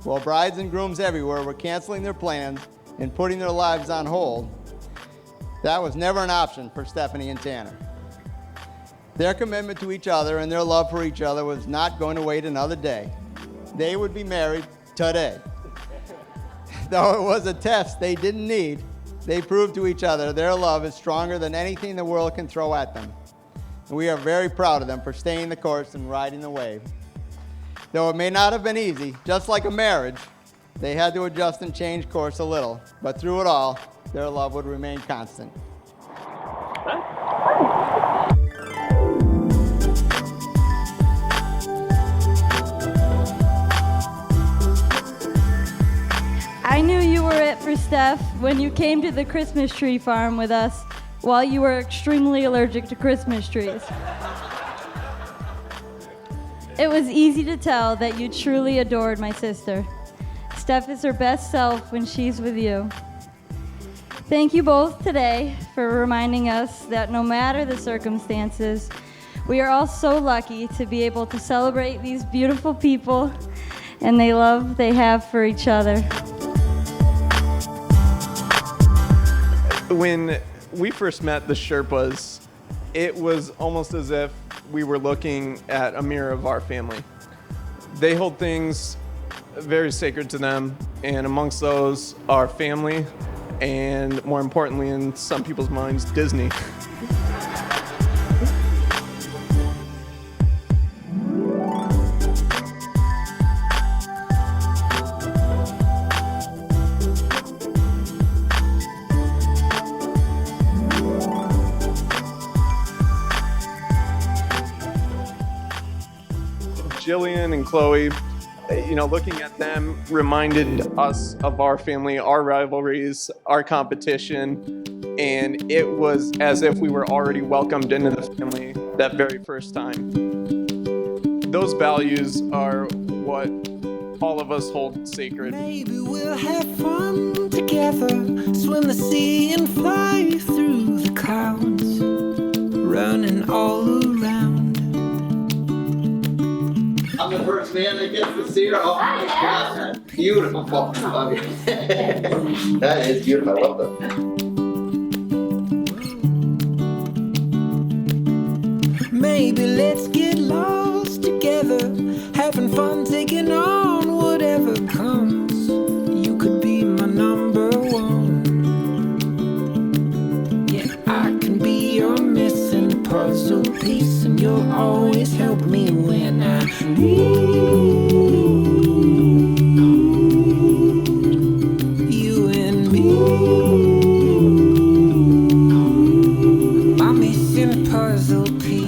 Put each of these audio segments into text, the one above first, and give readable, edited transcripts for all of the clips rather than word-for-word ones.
while brides and grooms everywhere were canceling their plans and putting their lives on hold, that was never an option for Stephanie and Tanner. Their commitment to each other and their love for each other was not going to wait another day. They would be married today. Though it was a test they didn't need, they proved to each other their love is stronger than anything the world can throw at them. And we are very proud of them for staying the course and riding the wave. Though it may not have been easy, just like a marriage, they had to adjust and change course a little, but through it all, their love would remain constant. I knew you were it for Steph when you came to the Christmas tree farm with us while you were extremely allergic to Christmas trees. It was easy to tell that you truly adored my sister. Steph is her best self when she's with you. Thank you both today for reminding us that no matter the circumstances, we are all so lucky to be able to celebrate these beautiful people and the love they have for each other. When we first met the Sherpas, it was almost as if we were looking at a mirror of our family. They hold things very sacred to them, and amongst those are family, and more importantly, in some people's minds, Disney. Jillian and Chloe, looking at them reminded us of our family, our rivalries, our competition, and it was as if we were already welcomed into the family that very first time. Those values are what all of us hold sacred. Maybe we'll have fun together, swim the sea and fly through the clouds, running all around. I'm the first man that gets to see her. Oh my gosh, that's beautiful. That is beautiful. I love that. Maybe let's get lost together, having fun, taking on whatever comes. You could be my number one. Yeah, I can be your missing puzzle piece, and you'll always help me when I need you and me. My missing puzzle piece.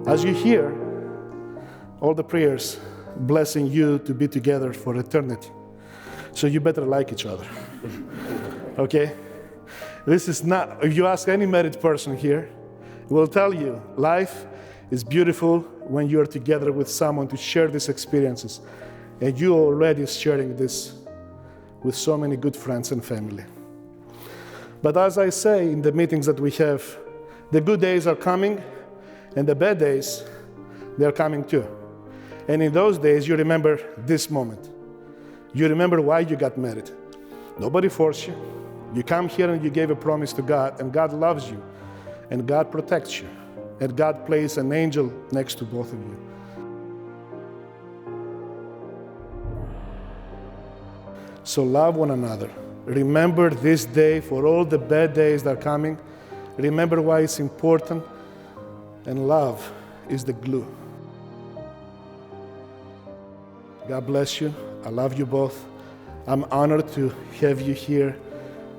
As you hear all the prayers blessing you to be together for eternity, so you better like each other, okay? This is not, if you ask any married person here, he will tell you life is beautiful when you are together with someone to share these experiences, and you already sharing this with so many good friends and family. But as I say in the meetings that we have, the good days are coming, and the bad days, they're coming too. And in those days, you remember this moment. You remember why you got married. Nobody forced you. You come here and you gave a promise to God, and God loves you, and God protects you, and God placed an angel next to both of you. So love one another. Remember this day for all the bad days that are coming. Remember why it's important. And love is the glue. God bless you. I love you both. I'm honored to have you here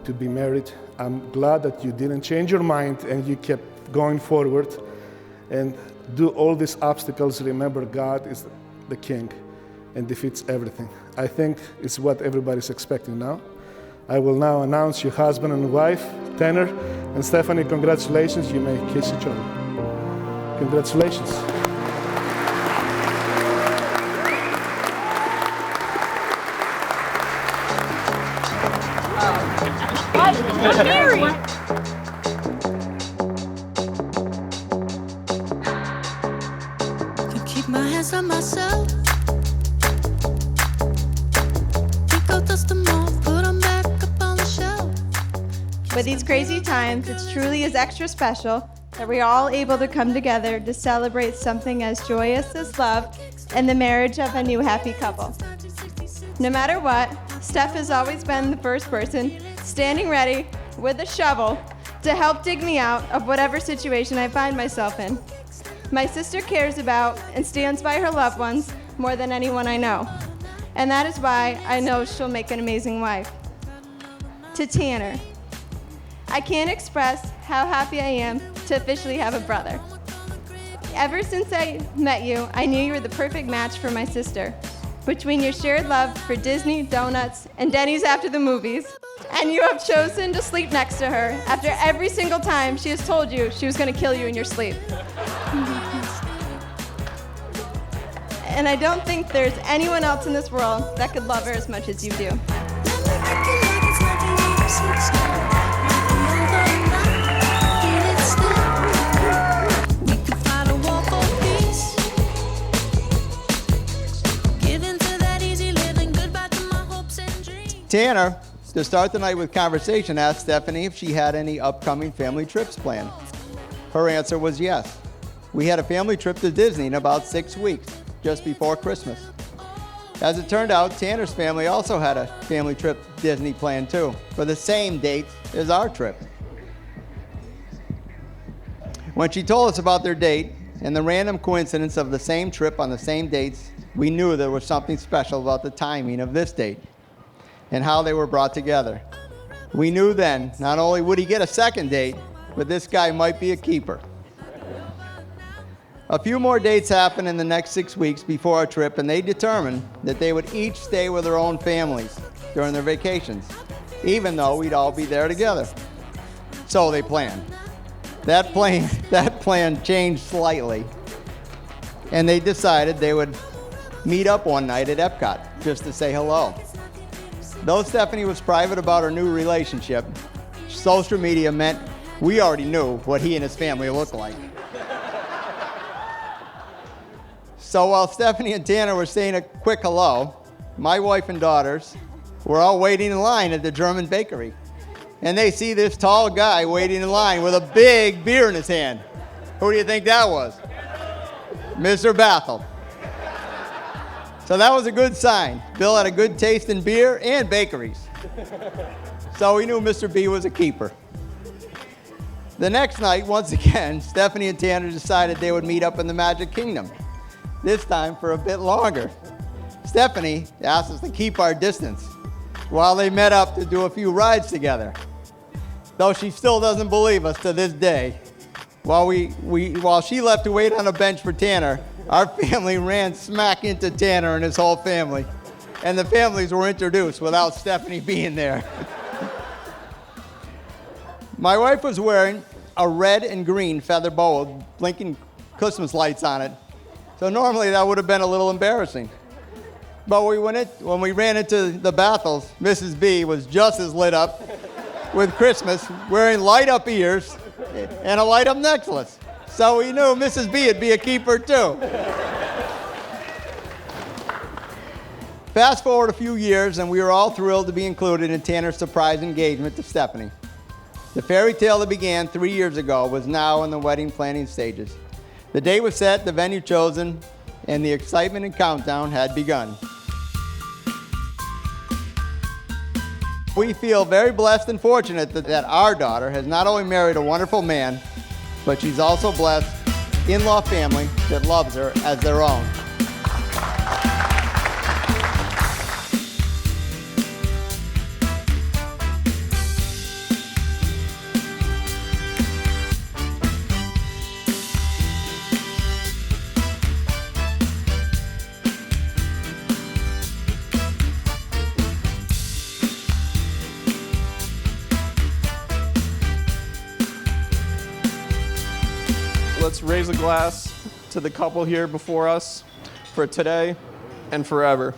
to be married. I'm glad that you didn't change your mind and you kept going forward and do all these obstacles. Remember, God is the King. and defeats everything. I think it's what everybody's expecting now. I will now announce your husband and wife, Tanner and Stephanie. Congratulations, you may kiss each other. Congratulations. I'm married. Can keep my hands on myself. Pick out dust them off, put 'em back up on the shelf. With these crazy times, it truly is extra special that we're all able to come together to celebrate something as joyous as love and the marriage of a new happy couple. No matter what, Steph has always been the first person standing ready with a shovel to help dig me out of whatever situation I find myself in. My sister cares about and stands by her loved ones more than anyone I know. And that is why I know she'll make an amazing wife. To Tanner, I can't express how happy I am to officially have a brother. Ever since I met you, I knew you were the perfect match for my sister. Between your shared love for Disney, donuts, and Denny's after the movies, and you have chosen to sleep next to her after every single time she has told you she was going to kill you in your sleep. And I don't think there's anyone else in this world that could love her as much as you do. Tanner, to start the night with conversation, asked Stephanie if she had any upcoming family trips planned. Her answer was yes. We had a family trip to Disney in about 6 weeks, just before Christmas. As it turned out, Tanner's family also had a family trip to Disney planned too, for the same date as our trip. When she told us about their date and the random coincidence of the same trip on the same dates, we knew there was something special about the timing of this date and how they were brought together. We knew then, not only would he get a second date, but this guy might be a keeper. A few more dates happened in the next 6 weeks before our trip, and they determined that they would each stay with their own families during their vacations, even though we'd all be there together. So they planned. That plan changed slightly, and they decided they would meet up one night at Epcot just to say hello. Though Stephanie was private about her new relationship, social media meant we already knew what he and his family looked like. So while Stephanie and Tanner were saying a quick hello, my wife and daughters were all waiting in line at the German bakery. And they see this tall guy waiting in line with a big beer in his hand. Who do you think that was? Mr. Bathel. So that was a good sign. Bill had a good taste in beer and bakeries. So we knew Mr. B was a keeper. The next night, once again, Stephanie and Tanner decided they would meet up in the Magic Kingdom, this time for a bit longer. Stephanie asked us to keep our distance while they met up to do a few rides together. Though she still doesn't believe us to this day. While she left to wait on a bench for Tanner, our family ran smack into Tanner and his whole family. And the families were introduced without Stephanie being there. My wife was wearing a red and green feather boa with blinking Christmas lights on it. So normally that would have been a little embarrassing. But when we ran into the Bathels, Mrs. B was just as lit up with Christmas, wearing light-up ears and a light-up necklace. So we knew Mrs. B would be a keeper too. Fast forward a few years, and we were all thrilled to be included in Tanner's surprise engagement to Stephanie. The fairy tale that began 3 years ago was now in the wedding planning stages. The date was set, the venue chosen, and the excitement and countdown had begun. We feel very blessed and fortunate that our daughter has not only married a wonderful man, but she's also blessed in-law family that loves her as their own. let's raise a glass to the couple here before us for today and forever.